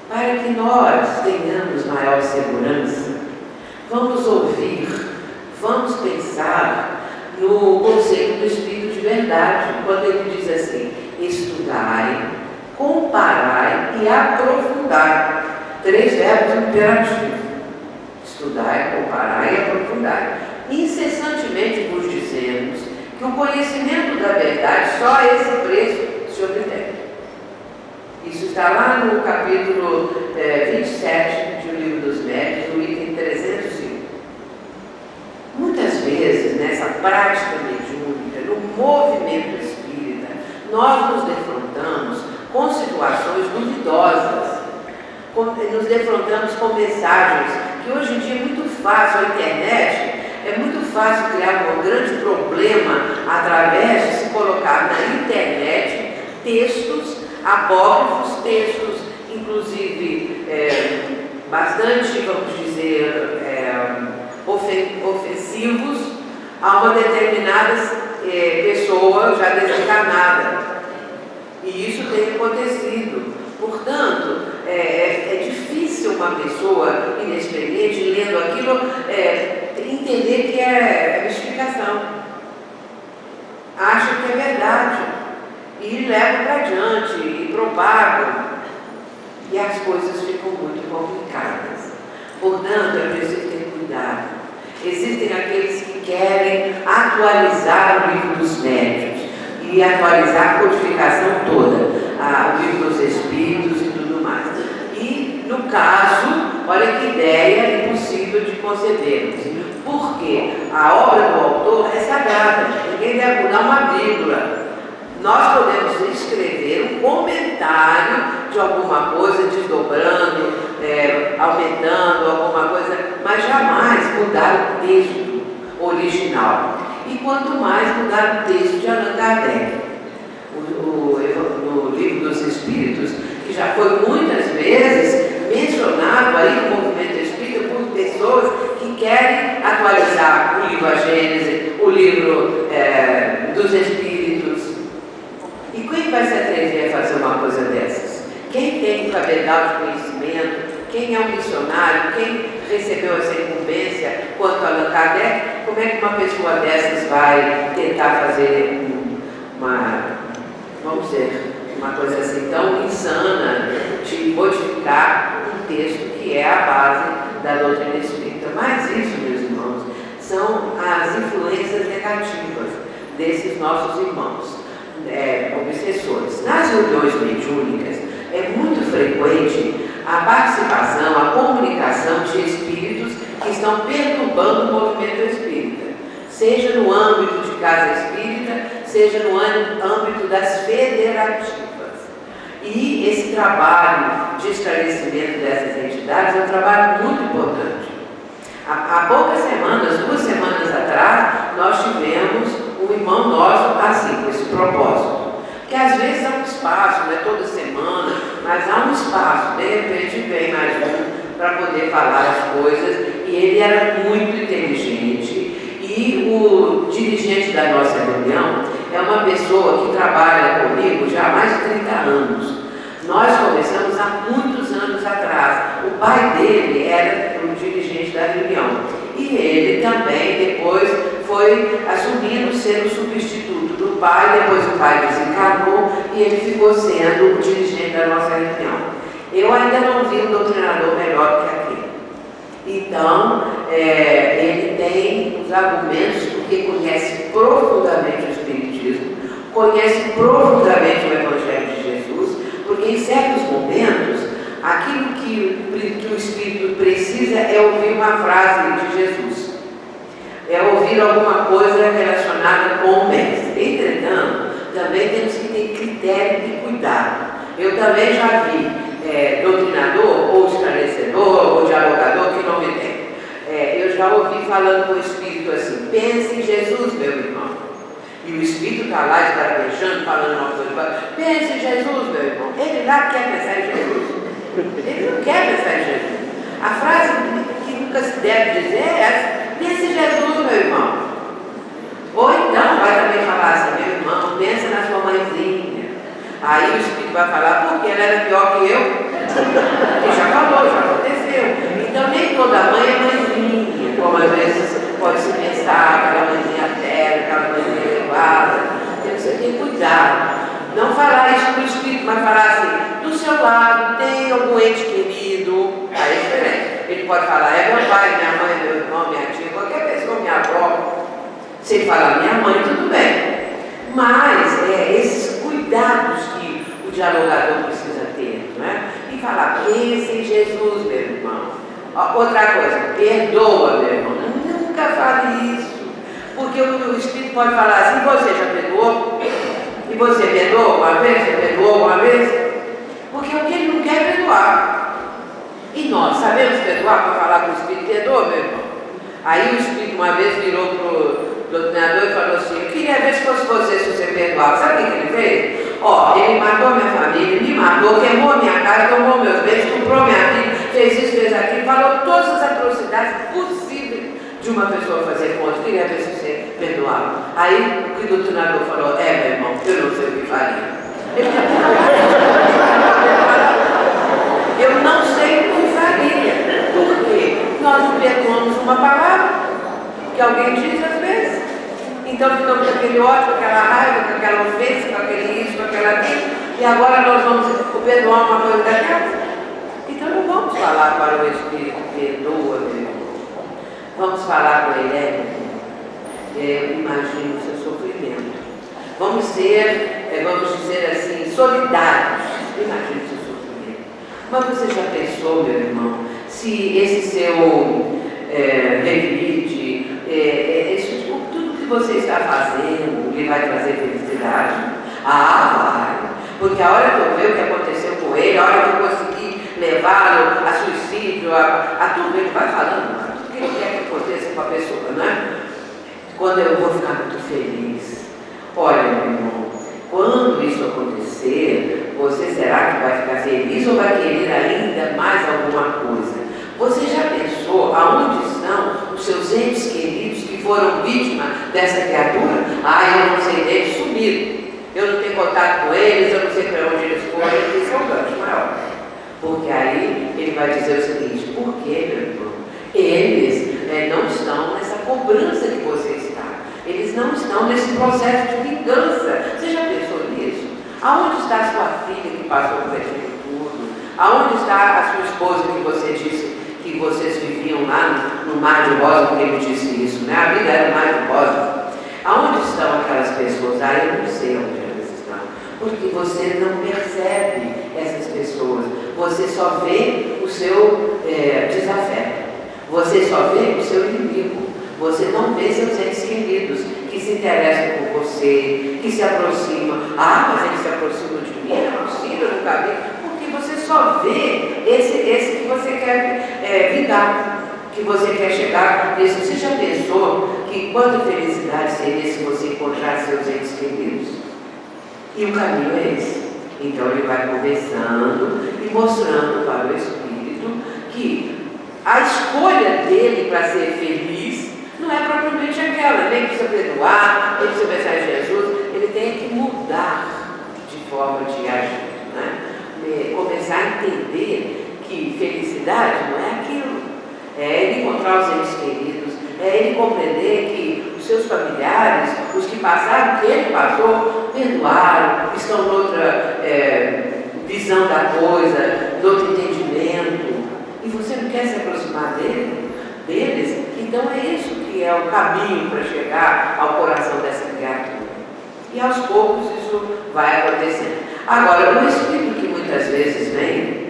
Para que nós tenhamos maior segurança, vamos ouvir, vamos pensar no conceito do Espírito de Verdade, quando ele diz assim: estudai, comparai e aprofundai. 3 verbos imperativos: estudai, comparai e aprofundai. Incessantemente vos dizemos que o conhecimento da verdade, só a esse preço se obtém. Isso está lá no capítulo 27 de O Livro dos Médiuns, no item 301. Muitas vezes, nessa prática mediúnica, no movimento espírita, nós nos defrontamos com situações duvidosas, nos defrontamos com mensagens que hoje em dia é muito fácil, a internet, é muito fácil criar um grande problema através de se colocar na internet textos apócrifos, textos, inclusive, bastante, vamos dizer, ofensivos a uma determinada pessoa já desencarnada. E isso tem acontecido. Portanto, é difícil uma pessoa inexperiente, lendo aquilo, entender que é mistificação. Acha que é verdade. E leva para adiante, e propaga. E as coisas ficam muito complicadas. Portanto, é preciso ter cuidado. Existem aqueles que querem atualizar o Livro dos Médiuns e atualizar a codificação toda, o Livro dos Espíritos e tudo mais. E, no caso, olha que ideia impossível de concebermos. Porque a obra do autor é sagrada, ninguém deve mudar uma vírgula. Nós podemos escrever um comentário de alguma coisa, desdobrando, aumentando alguma coisa, mas jamais mudar o texto original. E quanto mais mudar o texto de Allan Kardec. No Livro dos Espíritos, que já foi muitas vezes mencionado aí no movimento espírita por pessoas que querem atualizar o livro A Gênese, o livro dos Espíritos. E quem vai se atrever a fazer uma coisa dessas? Quem tem um cabedal de conhecimento, quem é um missionário, quem recebeu essa incumbência quanto a Allan Kardec, como é que uma pessoa dessas vai tentar fazer vamos dizer, uma coisa assim tão insana de modificar um texto que é a base da doutrina espírita? Mas isso, meus irmãos, são as influências negativas desses nossos irmãos obsessores. Nas reuniões mediúnicas é muito frequente a participação, a comunicação de espíritos que estão perturbando o movimento espírita, seja no âmbito de casa espírita, seja no âmbito das federativas. E esse trabalho de esclarecimento dessas entidades é um trabalho muito importante. Há poucas semanas, 2 semanas atrás, nós tivemos um irmão nosso assim, com esse propósito. Que às vezes há um espaço, não é toda semana, mas há um espaço, de repente vem mais um para poder falar as coisas, e ele era muito inteligente, e o dirigente da nossa reunião é uma pessoa que trabalha comigo já há mais de 30 anos. Nós começamos há muitos anos atrás. O pai dele era o dirigente da reunião, e ele também depois foi assumindo ser o substituto do pai. Depois o pai desencarnou e ele ficou sendo o dirigente da nossa reunião. Eu ainda não vi um doutrinador melhor que aquele. Então, ele tem os argumentos porque conhece profundamente o Espiritismo, conhece profundamente o Evangelho de Jesus, porque em certos momentos, aquilo que o Espírito precisa é ouvir uma frase de Jesus, é ouvir alguma coisa relacionada com o Mestre. Entretanto, também temos que ter critério e cuidado. Eu também já vi doutrinador, ou esclarecedor, ou dialogador, que não me tem. Eu já ouvi falando com o Espírito assim: pense em Jesus, meu irmão. E o Espírito está lá esbravejando, falando uma coisa: pense em Jesus, meu irmão. Ele lá quer pensar em Jesus. Ele não quer pensar em Jesus. A frase que nunca se deve dizer é essa: pense em Jesus, meu irmão. Ou então vai também falar assim: meu irmão, pensa na sua mãezinha. Aí o Espírito vai falar: porque ela era pior que eu. E já falou, já aconteceu. Então nem toda mãe é mãezinha, como às vezes pode se pensar, aquela mãezinha terra, aquela mãezinha elevada. Temos que ter cuidado. Não falar isso para o Espírito, mas falar assim: do seu lado tem algum ente querido. Aí é diferente. Ele pode falar: é meu pai, minha mãe, meu irmão, minha tia, qualquer pessoa, minha avó. Se ele falar minha mãe, tudo bem. Mas esses cuidados que o dialogador precisa ter, não é? E falar: pense em Jesus, meu irmão. Outra coisa: perdoa, meu irmão. Nunca fale isso. Porque o Espírito pode falar assim: você já perdoou? E você perdoou uma vez? Você perdoou uma vez? Porque o que ele não quer é perdoar. E nós sabemos perdoar para falar com o Espírito: perdoa, meu irmão. Aí o Espírito uma vez virou para o doutrinador e falou assim: eu queria ver se fosse você, se você perdoava. Sabe o que ele fez? Ele matou minha família, me matou, queimou a minha casa, tomou meus bens, comprou minha vida, fez isso, fez aquilo, falou todas as atrocidades possíveis de uma pessoa fazer conta. Eu queria ver se você perdoava. Aí o que o doutrinador falou: meu irmão, eu não sei o que faria. Eu não sei o que faria. Por quê? Nós não perdoamos uma palavra que alguém diz às vezes. Então ficamos com aquele ódio, com aquela raiva, com aquela ofensa, com aquele isso, com aquela aquilo, e agora nós vamos perdoar uma coisa daquela. Então não vamos falar para o Espírito: perdoa, meu irmão. Vamos falar para ele: imagine o seu sofrimento. Vamos ser, vamos dizer assim, solidários. Imagine o seu sofrimento. Mas você já pensou, meu irmão, se esse seu revirite, tudo que você está fazendo lhe vai trazer felicidade? Vai. Porque a hora que eu ver o que aconteceu com ele, a hora que eu consegui levá-lo a suicídio, a tudo, ele vai falando o que ele quer que aconteça com a pessoa, não é? Quando eu vou ficar muito feliz. Olha, meu irmão, quando isso acontecer, você será que vai ficar feliz ou vai querer ainda mais alguma coisa? Você já pensou aonde estão os seus entes queridos que foram vítimas dessa criatura? Eu não sei deles, sumiram. Eu não tenho contato com eles, eu não sei para onde eles foram. Isso é um gancho maior. Porque aí ele vai dizer o seguinte: por quê, meu irmão? Eles não estão nessa cobrança que você está. Eles não estão nesse processo de vingança. Você já pensou nisso? Aonde está a sua filha que passou por aquilo tudo? Aonde está a sua esposa que você disse que vocês viviam lá no Mar de Rosa, porque ele disse isso, né? A vida era o Mar de Rosa. Aonde estão aquelas pessoas? Eu não sei onde elas estão. Porque você não percebe essas pessoas. Você só vê o seu desafeto. Você só vê o seu inimigo. Você não vê seus entes queridos que se interessam por você, que se aproximam. Mas eles se aproximam de mim, é possível, eu nunca vi. Porque você só vê esse que você quer vingar, que você quer chegar nesse. Você já pensou que quanta felicidade seria se você encontrasse seus entes queridos? E o caminho é esse. Então ele vai conversando e mostrando para o Espírito que a escolha dele para ser feliz não é propriamente aquela. Ele precisa perdoar, ele precisa pensar em Jesus, ele tem que mudar de forma de agir, né? Começar a entender que felicidade não é aquilo. É ele encontrar os entes queridos, é ele compreender que os seus familiares, os que passaram o que ele passou, perdoaram, estão noutra visão da coisa, noutro entendimento. E você não quer se aproximar deles? Então é isso que é o caminho para chegar ao coração dessa criatura. E aos poucos isso vai acontecendo. Agora, o Espírito que muitas vezes vem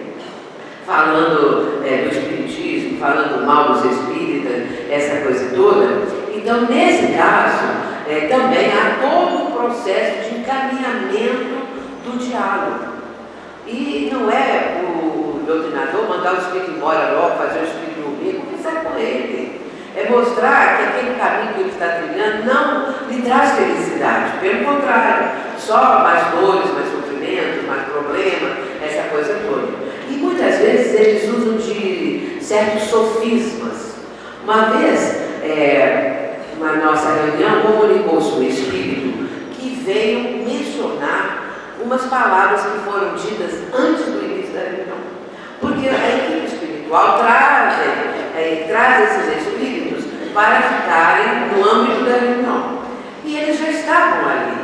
falando do Espiritismo, falando mal dos espíritas, essa coisa toda, então nesse caso também há todo um processo de encaminhamento do diálogo. E não é o doutrinador mandar o espírito embora logo, fazer o espírito dormir, conversar com ele. É mostrar que aquele caminho que ele está trilhando não lhe traz felicidade. Pelo contrário, só mais dores, mais sofrimentos, mais problemas, essa coisa toda. E muitas vezes eles usam de certos sofismas. Uma vez, na nossa reunião, comunicou-se um espírito que veio mencionar umas palavras que foram ditas antes do início da reunião. Porque a equipe espiritual traz esses espíritos para ficarem no âmbito da reunião. E eles já estavam ali.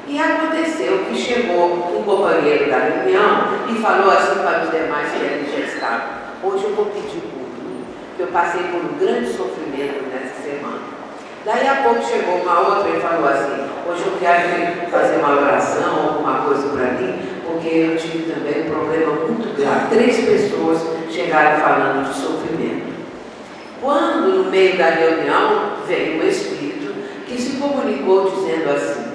E aconteceu que chegou um companheiro da reunião e falou assim para os demais que eles já estavam: hoje eu vou pedir por mim, que eu passei por um grande sofrimento nessa semana. Daí a pouco chegou uma outra e falou assim: hoje eu quero fazer uma oração, alguma coisa para mim, porque eu tive também um problema muito grave. 3 pessoas chegaram falando de sofrimento. Quando no meio da reunião veio um espírito que se comunicou dizendo assim: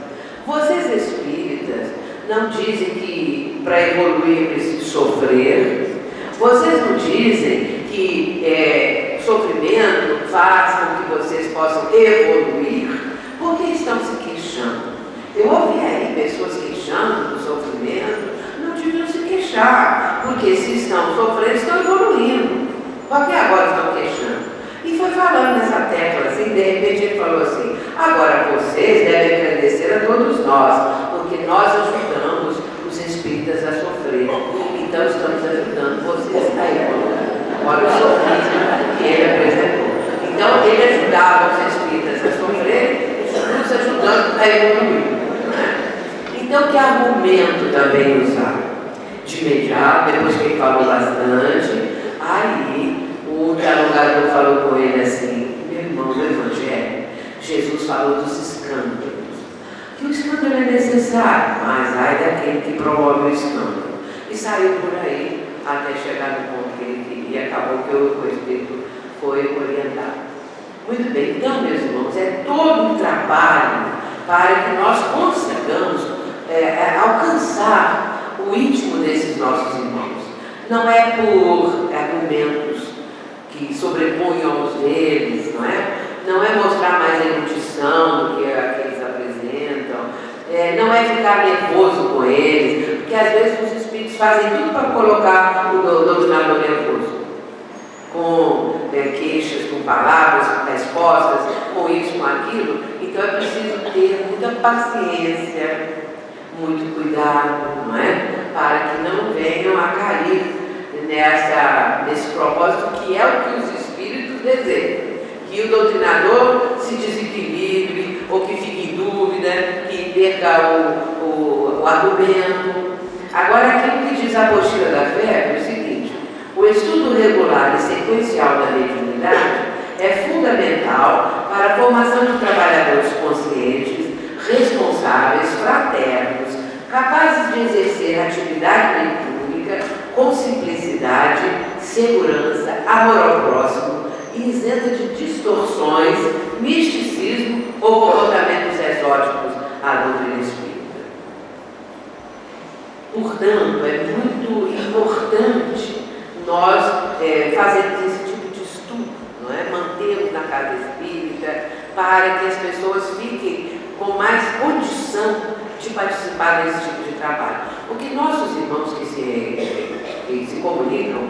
vocês espíritas não dizem que para evoluir é preciso sofrer? Vocês não dizem que sofrimento faz com que vocês possam evoluir? Por que estão se queixando? Eu ouvi aí pessoas queixando do sofrimento. Não deviam se queixar, porque se estão sofrendo, estão evoluindo. Por que agora estão queixando? E foi falando nessa tecla assim, de repente ele falou assim: agora vocês devem agradecer a todos nós, porque nós ajudamos os espíritas a sofrer. Então estamos ajudando vocês a evoluir. Olha o sofismo que ele apresentou. Então ele ajudava os espíritas a sofrer, nos ajudando a evoluir. Então que argumento também usar? De imediato, depois que ele falou bastante, aí o dialogador falou com ele assim: meu irmão, no Evangelho, Jesus falou dos escândalos. Que o escândalo é necessário, mas ai daquele que promove o escândalo. E saiu por aí até chegar no ponto que ele queria, e acabou que o Espírito foi orientado. Muito bem, então, meus irmãos, é todo um trabalho para que nós consigamos alcançar o íntimo desses nossos irmãos. Não é por argumentos que sobreponham aos deles, não é? Não é mostrar mais erudição do que eles apresentam, não é ficar nervoso com eles, porque às vezes os espíritos fazem tudo para colocar o doutrinador nervoso, com queixas, com palavras, com respostas, com isso, com aquilo. Então é preciso ter muita paciência, muito cuidado, não é? Para que não venham a cair nesse propósito que é o que os espíritos desejam. Que o doutrinador se desequilibre, ou que fique em dúvida, que perca o argumento. Agora, aquilo que diz a apostila da fé é o seguinte: o estudo regular e sequencial da mediunidade é fundamental para a formação de trabalhadores conscientes, responsáveis, fraternos, capazes de exercer a atividade mediúnica com simplicidade, segurança, amor ao próximo e isenta de distorções, misticismo ou comportamentos exóticos à doutrina espírita. Portanto, é muito importante nós fazermos esse tipo de estudo, não é? Mantermos na casa espírita, para que as pessoas fiquem com mais condição de participar desse tipo de trabalho. Porque nossos irmãos que se comunicam,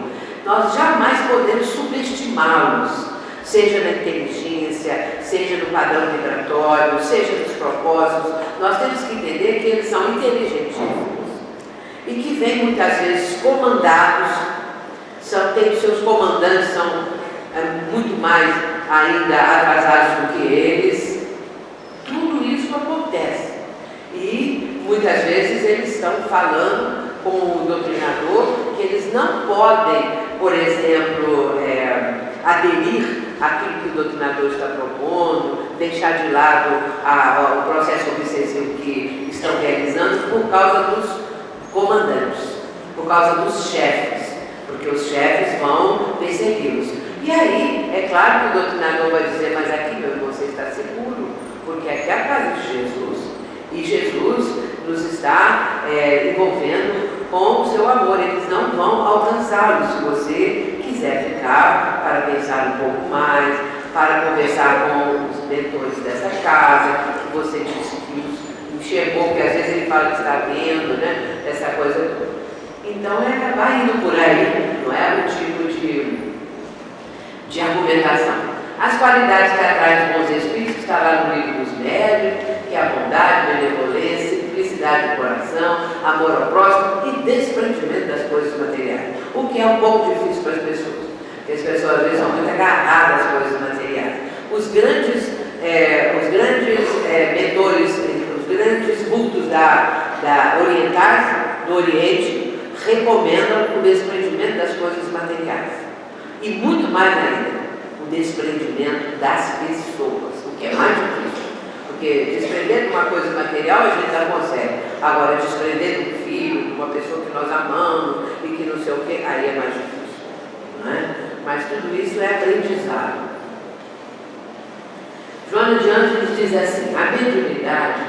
nós jamais podemos subestimá-los, seja na inteligência, seja no padrão vibratório, seja nos propósitos. Nós temos que entender que eles são inteligentíssimos e que vêm muitas vezes comandados, seus comandantes são muito mais ainda atrasados do que eles. Tudo isso acontece e muitas vezes eles estão falando com o doutrinador que eles não podem, por exemplo, aderir àquilo que o doutrinador está propondo, deixar de lado o processo obsessivo que estão realizando por causa dos comandantes, por causa dos chefes, porque os chefes vão persegui-los. E aí, é claro que o doutrinador vai dizer: mas aqui, meu irmão, você está seguro, porque aqui é a casa de Jesus, e Jesus nos está envolvendo com o seu amor. Eles não vão alcançá-lo se você quiser ficar para pensar um pouco mais, para conversar com os mentores dessa casa, que você disse que enxergou, que às vezes ele fala que está vendo, né? Essa coisa toda. Então é acabar indo por aí, não é? Um tipo de argumentação. As qualidades que atraem os bons espíritos está lá no livro dos médiuns, que é a bondade, benevolência, simplicidade de coração, amor ao próximo e desprendimento das coisas materiais. O que é um pouco difícil para as pessoas, porque as pessoas às vezes são muito agarradas às coisas materiais. Os grandes mentores, os grandes vultos orientais, do Oriente, recomendam o desprendimento das coisas materiais. E muito mais ainda, o desprendimento das pessoas, o que é mais difícil. Porque desprender de uma coisa material a gente já consegue. Agora, desprender de um filho, de uma pessoa que nós amamos e que não sei o quê, aí é mais difícil. Não é? Mas tudo isso é aprendizado. Joana de Ângeles diz assim: a mediunidade,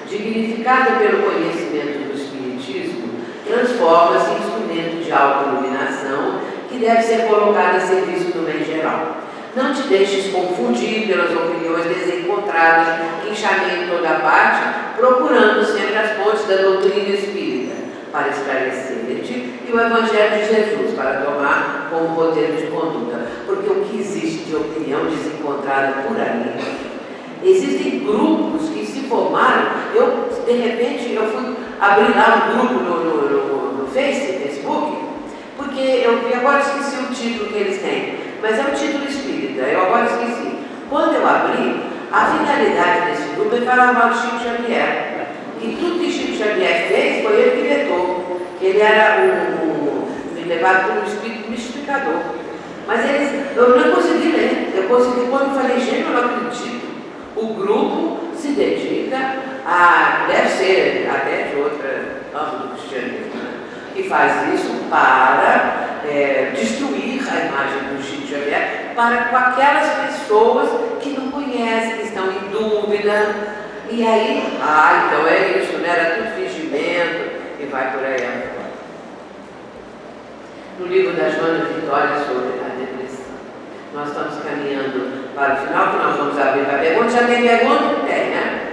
dignificada pelo conhecimento do Espiritismo, transforma-se em instrumento de autoiluminação que deve ser colocado a serviço do bem geral. Não te deixes confundir pelas opiniões desencontradas que enxameiam toda a parte, procurando sempre as fontes da doutrina espírita, para esclarecer-te, e o Evangelho de Jesus, para tomar como roteiro de conduta. Porque o que existe de opinião desencontrada por aí, existem grupos que se formaram. De repente, eu fui abrir lá um grupo no Facebook, porque eu vi, agora esqueci o título que eles têm, mas é um título espírita, eu agora esqueci. Quando eu abri, a finalidade desse grupo é falar mal de Chico Xavier. E tudo que Chico Xavier fez foi ele que vetou, que ele era levado por um espírito mistificador. Mas eu não consegui ler. Eu consegui, quando eu falei: gente, eu não acredito. O grupo se dedica deve ser até de outra âmbito do cristianismo, né? E faz isso para destruir a imagem do Chico Xavier para com aquelas pessoas que não conhecem, que estão em dúvida. E aí, então é isso, né? Era tudo fingimento e vai por aí afora. No livro da Joana Vitória sobre a depressão, nós estamos caminhando para o final, que nós vamos abrir para a pergunta. Já tem pergunta? Tem, né?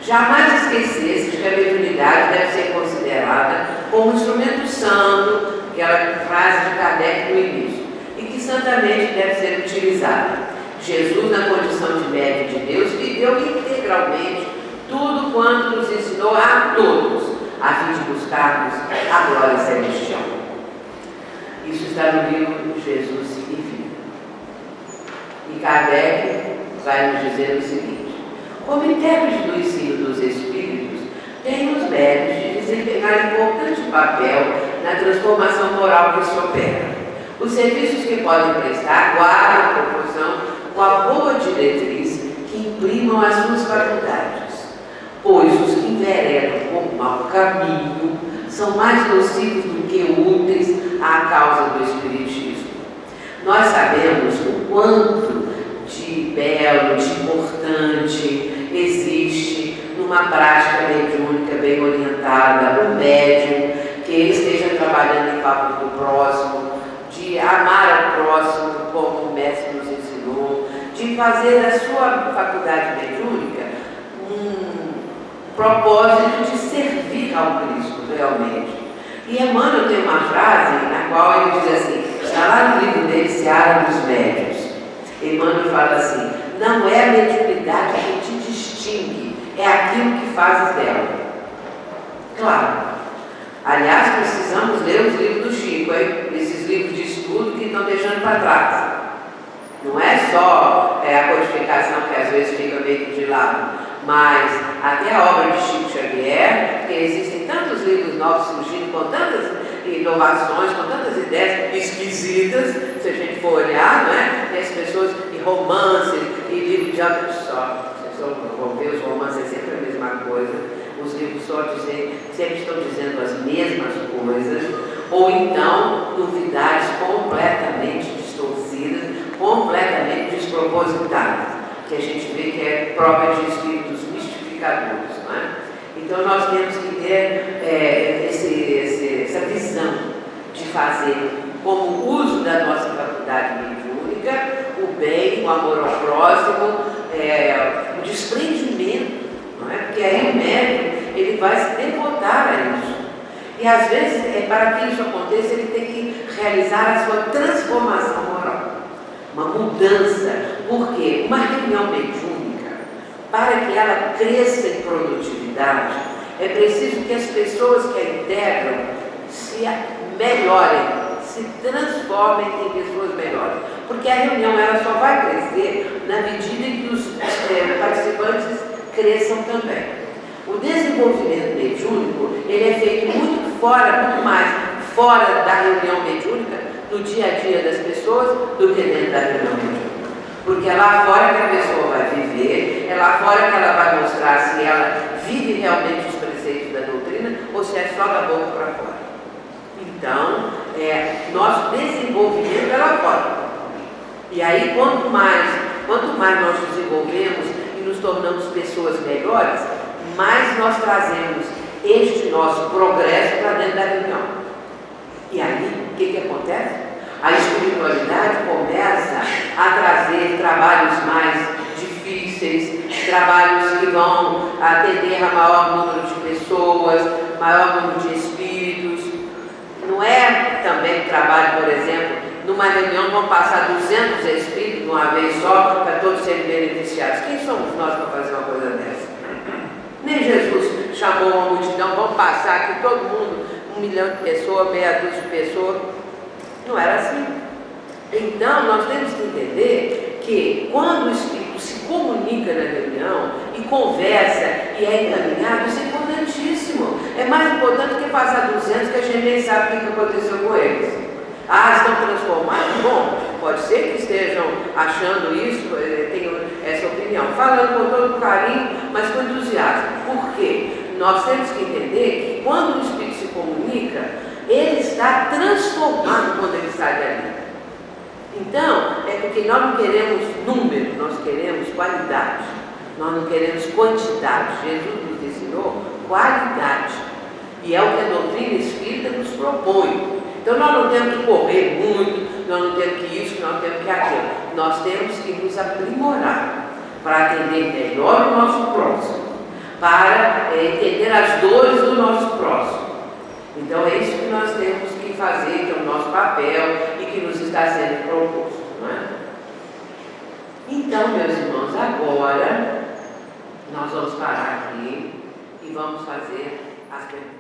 Jamais esquecesse de que a mediunidade deve ser considerada como um instrumento santo, aquela frase de Kardec no início, e que santamente deve ser utilizada. Jesus, na condição de médium de Deus, viveu integralmente tudo quanto nos ensinou a todos, a fim de buscarmos a glória celestial. Isso está no livro Jesus e Vida. E Kardec vai nos dizer o seguinte: como intérprete do ensino dos Espíritos, tem os méritos de desempenhar importante papel na transformação moral que se opera. Os serviços que podem prestar guardam proporção com a boa diretriz que imprimam as suas faculdades, pois os que enveredam por mau caminho são mais nocivos do que úteis à causa do Espiritismo. Nós sabemos o quanto de belo, de importante existe numa prática mediúnica bem orientada, um médium que esteja trabalhando em favor do próximo, de amar ao próximo como o mestre nos ensinou, de fazer da sua faculdade mediúnica um propósito de servir ao Cristo realmente. E Emmanuel tem uma frase na qual ele diz assim, está lá no livro dele, Seara dos Médiuns. Emmanuel fala assim: não é a mediunidade que te distingue, é aquilo que fazes dela. Claro. Aliás, precisamos ler os livros do Chico, hein? Esses livros de estudo que estão deixando para trás. Não é só a codificação que às vezes fica meio que de lado, mas até a obra de Chico Xavier, porque existem tantos livros novos surgindo com tantas inovações, com tantas ideias esquisitas, se a gente for olhar, não é? Tem as pessoas e romances e livro de auto só. Vocês vão ver, os romances é sempre a mesma coisa. Os livros só sempre estão dizendo as mesmas coisas, ou então novidades completamente distorcidas, completamente despropositadas, que a gente vê que é própria de espíritos mistificadores, não é? Então nós temos que ter essa visão de fazer como uso da nossa faculdade mediúnica o bem, o amor ao próximo, o desprendimento, não é? Porque aí o médium ele vai se devotar a isso. E às vezes, para que isso aconteça, ele tem que realizar a sua transformação moral, uma mudança. Porque uma reunião mediúnica, para que ela cresça em produtividade, é preciso que as pessoas que a integram se melhorem, se transformem em pessoas melhores. Porque a reunião ela só vai crescer na medida em que os participantes cresçam também. O desenvolvimento mediúnico, ele é feito muito mais fora da reunião mediúnica, no dia a dia das pessoas, do que dentro da reunião mediúnica. Porque é lá fora que a pessoa vai viver, é lá fora que ela vai mostrar se ela vive realmente os preceitos da doutrina ou se é só da boca para fora. Então, nosso desenvolvimento é lá fora. E aí, quanto mais nós desenvolvemos e nos tornamos pessoas melhores, mais nós trazemos este nosso progresso para dentro da reunião. E aí, o que acontece? A espiritualidade começa a trazer trabalhos mais difíceis, trabalhos que vão atender a maior número de pessoas, maior número de espíritos. Não é também trabalho, por exemplo, numa reunião vão passar 200 espíritos de uma vez só para todos serem beneficiados. Quem somos nós para fazer uma coisa dessa? Nem Jesus chamou uma multidão, vamos passar aqui todo mundo, 1 milhão de pessoas, meia dúzia de pessoas. Não era assim. Então, nós temos que entender que quando o Espírito se comunica na reunião e conversa e é encaminhado, isso é importantíssimo. É mais importante do que passar 200 que a gente nem sabe o que aconteceu com eles. Estão transformados? Bom, pode ser que estejam achando isso, tenho essa opinião. Falando com todo carinho, mas com entusiasmo. Por quê? Nós temos que entender que quando o Espírito se comunica, ele está transformado quando ele sai dali. Então, é porque nós não queremos número, nós queremos qualidade. Nós não queremos quantidade. Jesus nos ensinou qualidade. E é o que a doutrina espírita nos propõe. Então nós não temos que correr muito, nós não temos que isso, nós não temos que aquilo. Nós temos que nos aprimorar para atender melhor o nosso próximo, para entender as dores do nosso próximo. Então é isso que nós temos que fazer, que é o nosso papel e que nos está sendo proposto, não é? Então, meus irmãos, agora nós vamos parar aqui e vamos fazer as perguntas.